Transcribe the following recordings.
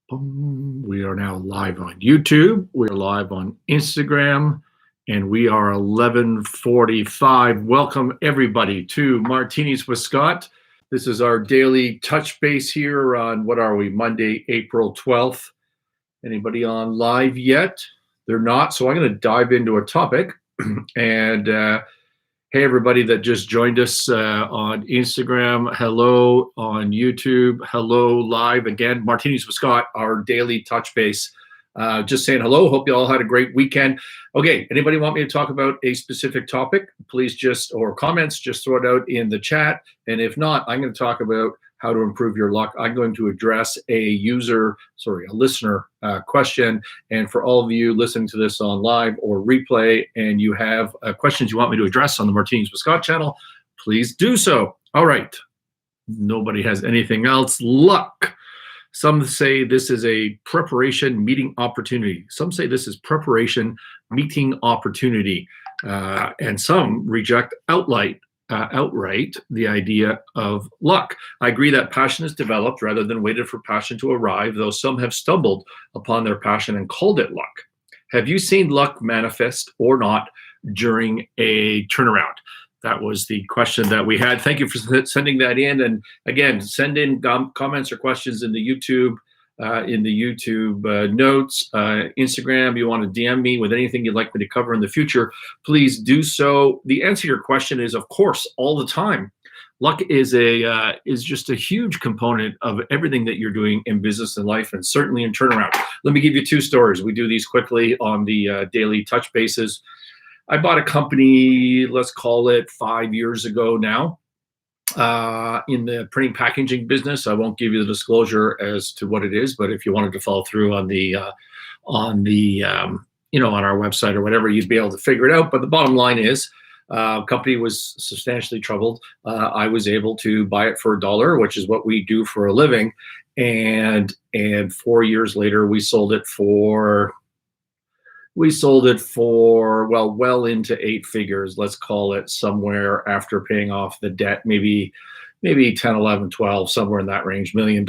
Boom. We are now live on YouTube. We are live on Instagram, and we are 11:45. Welcome everybody to Martinis with Scott. This is our daily touch base here on what are we, Monday, April 12th. Anybody on live yet? They're not. So I'm going to dive into a topic. And hey, everybody that just joined us on Instagram, hello, on YouTube, hello, live again. Martinis with Scott, our daily touch base. Just saying hello. Hope you all had a great weekend. Okay, anybody want me to talk about a specific topic? Please or comments, just throw it out in the chat. And if not, I'm going to talk about how to improve your luck. I'm going to address a listener question. And for all of you listening to this on live or replay, and you have questions you want me to address on the Martinis with Scott channel, please do so. All right. Nobody has anything else. Luck. Some say this is a preparation meeting opportunity. Some say this is preparation meeting opportunity. And some reject outright the idea of luck. I agree that passion is developed rather than waited for passion to arrive, though some have stumbled upon their passion and called it luck. Have you seen luck manifest or not during a turnaround? That was the question that we had. Thank you for sending that in. And again, send in comments or questions in the YouTube notes, Instagram. You want to DM me with anything you'd like me to cover in the future, please do so. The answer to your question is, of course, all the time. Luck is just a huge component of everything that you're doing in business and life, and certainly in turnaround. Let me give you two stories. We do these quickly on the daily touch bases. I bought a company, let's call it 5 years ago now, in the printing packaging business. I won't give you the disclosure as to what it is, but if you wanted to follow through on our website or whatever, you'd be able to figure it out. But the bottom line is, company was substantially troubled. I was able to buy it for $1, which is what we do for a living. And 4 years later, we sold it for well into 8 figures. Let's call it somewhere after paying off the debt, maybe 10, 11, 12, somewhere in that range, $1 million.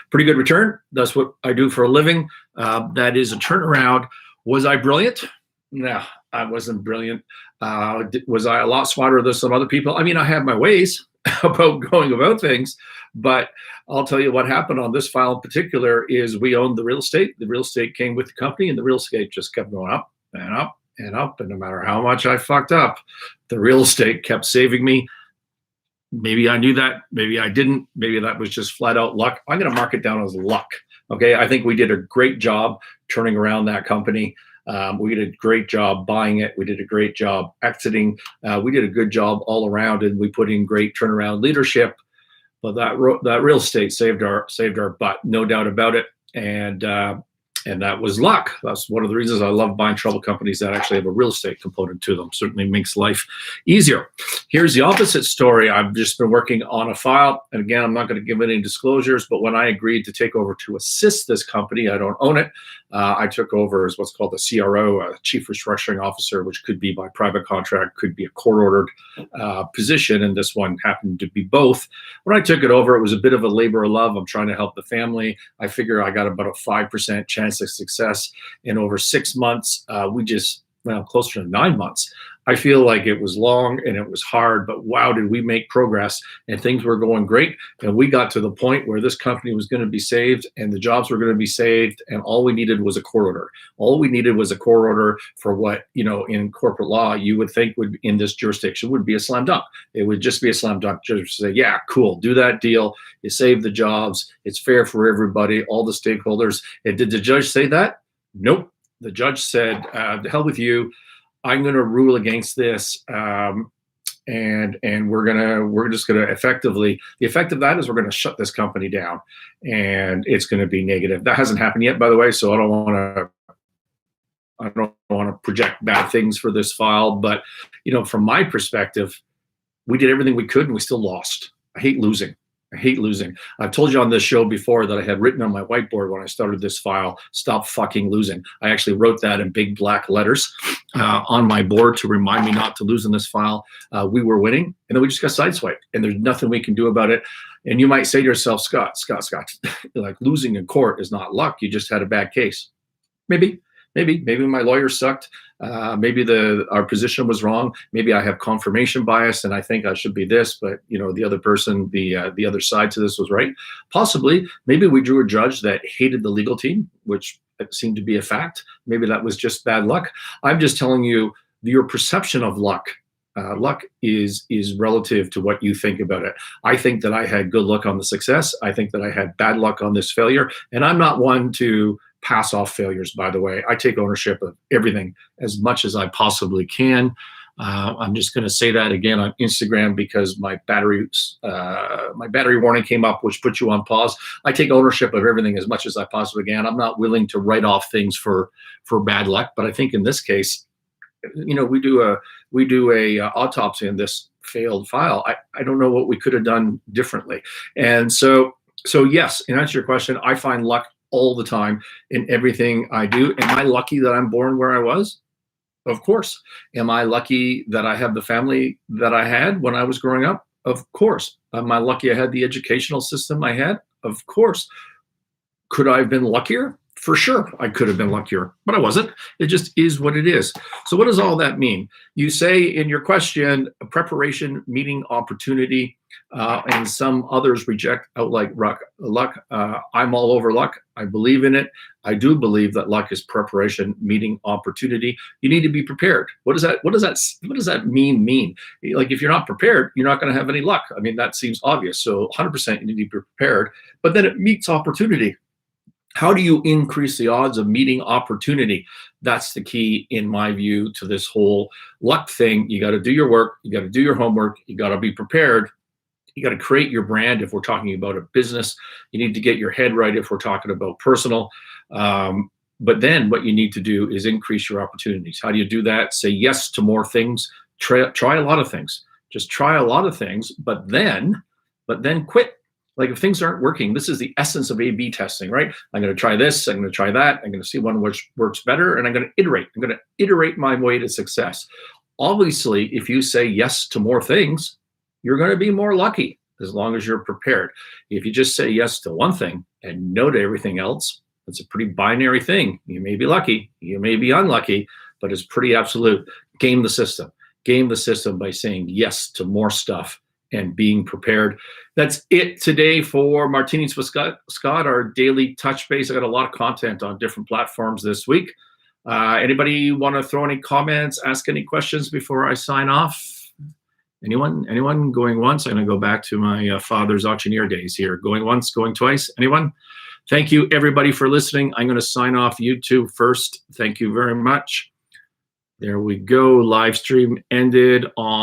Pretty good return. That's what I do for a living. That is a turnaround. Was I brilliant? No, I wasn't brilliant. Was I a lot smarter than some other people? I mean, I have my ways about going about things, but I'll tell you what happened on this file in particular is we owned the real estate. The real estate came with the company, and the real estate just kept going up and up and up. And no matter how much I fucked up, the real estate kept saving me. Maybe I knew that. Maybe I didn't. Maybe that was just flat out luck. I'm going to mark it down as luck. Okay. I think we did a great job turning around that company. We did a great job buying it. We did a great job exiting. We did a good job all around, and we put in great turnaround leadership. But that real estate saved our butt, no doubt about it. And that was luck. That's one of the reasons I love buying trouble companies that actually have a real estate component to them. Certainly makes life easier. Here's the opposite story. I've just been working on a file. And again, I'm not going to give any disclosures, but when I agreed to take over to assist this company, I don't own it. I took over as what's called a CRO, a Chief Restructuring Officer, which could be by private contract, could be a court-ordered position, and this one happened to be both. When I took it over, it was a bit of a labor of love. I'm trying to help the family. I figure I got about a 5% chance of success. In over 6 months, closer to 9 months. I feel like it was long and it was hard, but wow, did we make progress, and things were going great. And we got to the point where this company was going to be saved and the jobs were going to be saved. And all we needed was a court order. All we needed was a court order for what, in corporate law, you would think would in this jurisdiction would be a slam dunk. It would just be a slam dunk. Judge would say, yeah, cool, do that deal. You save the jobs. It's fair for everybody, all the stakeholders. And did the judge say that? Nope. The judge said, "To hell with you. I'm going to rule against this, and we're just going to effectively. The effect of that is we're going to shut this company down, and it's going to be negative." That hasn't happened yet, by the way. So I don't want to project bad things for this file, but from my perspective, we did everything we could, and we still lost. I hate losing. I've told you on this show before that I had written on my whiteboard when I started this file, "Stop fucking losing." I actually wrote that in big black letters on my board to remind me not to lose in this file. We were winning, and then we just got sideswiped, and there's nothing we can do about it. And you might say to yourself, Scott, like losing in court is not luck. You just had a bad case. Maybe my lawyer sucked. Maybe our position was wrong. Maybe I have confirmation bias and I think I should be this, but the other person, the other side to this was right. Possibly, maybe we drew a judge that hated the legal team, which seemed to be a fact. Maybe that was just bad luck. I'm just telling you your perception of luck. Luck is relative to what you think about it. I think that I had good luck on the success. I think that I had bad luck on this failure. And I'm not one to pass off failures, by the way. I take ownership of everything as much as I possibly can. I'm just going to say that again on Instagram because my battery warning came up, which put you on pause. I take ownership of everything as much as I possibly can. I'm not willing to write off things for bad luck, but I think in this case, we do a autopsy in this failed file. I don't know what we could have done differently. And so yes, in answer to your question, I find luck all the time in everything I do. Am I lucky that I'm born where I was? Of course. Am I lucky that I have the family that I had when I was growing up? Of course. Am I lucky I had the educational system I had? Of course. Could I have been luckier? For sure, I could have been luckier, but I wasn't. It just is what it is. So what does all that mean? You say in your question, preparation, meeting opportunity, and some others reject outright luck. I'm all over luck. I believe in it. I do believe that luck is preparation, meeting opportunity. You need to be prepared. What does that mean? Like if you're not prepared, you're not going to have any luck. I mean, that seems obvious. So 100% you need to be prepared, but then it meets opportunity. How do you increase the odds of meeting opportunity? That's the key, in my view, to this whole luck thing. You got to do your work. You got to do your homework. You got to be prepared. You got to create your brand if we're talking about a business. You need to get your head right if we're talking about personal. But then what you need to do is increase your opportunities. How do you do that? Say yes to more things. Try a lot of things. Just try a lot of things, but then quit. Like if things aren't working, this is the essence of A/B testing, right? I'm going to try this, I'm going to try that, I'm going to see one which works better, and I'm going to iterate. I'm going to iterate my way to success. Obviously, if you say yes to more things, you're going to be more lucky as long as you're prepared. If you just say yes to one thing and no to everything else, it's a pretty binary thing. You may be lucky, you may be unlucky, but it's pretty absolute. Game the system. Game the system by saying yes to more stuff and being prepared. That's it today for Martinis with Scott, our daily touch base. I got a lot of content on different platforms this week. Anybody want to throw any comments, ask any questions before I sign off? Anyone going once? I'm going to go back to my father's auctioneer days here. Going once, going twice. Anyone? Thank you, everybody, for listening. I'm going to sign off YouTube first. Thank you very much. There we go. Live stream ended on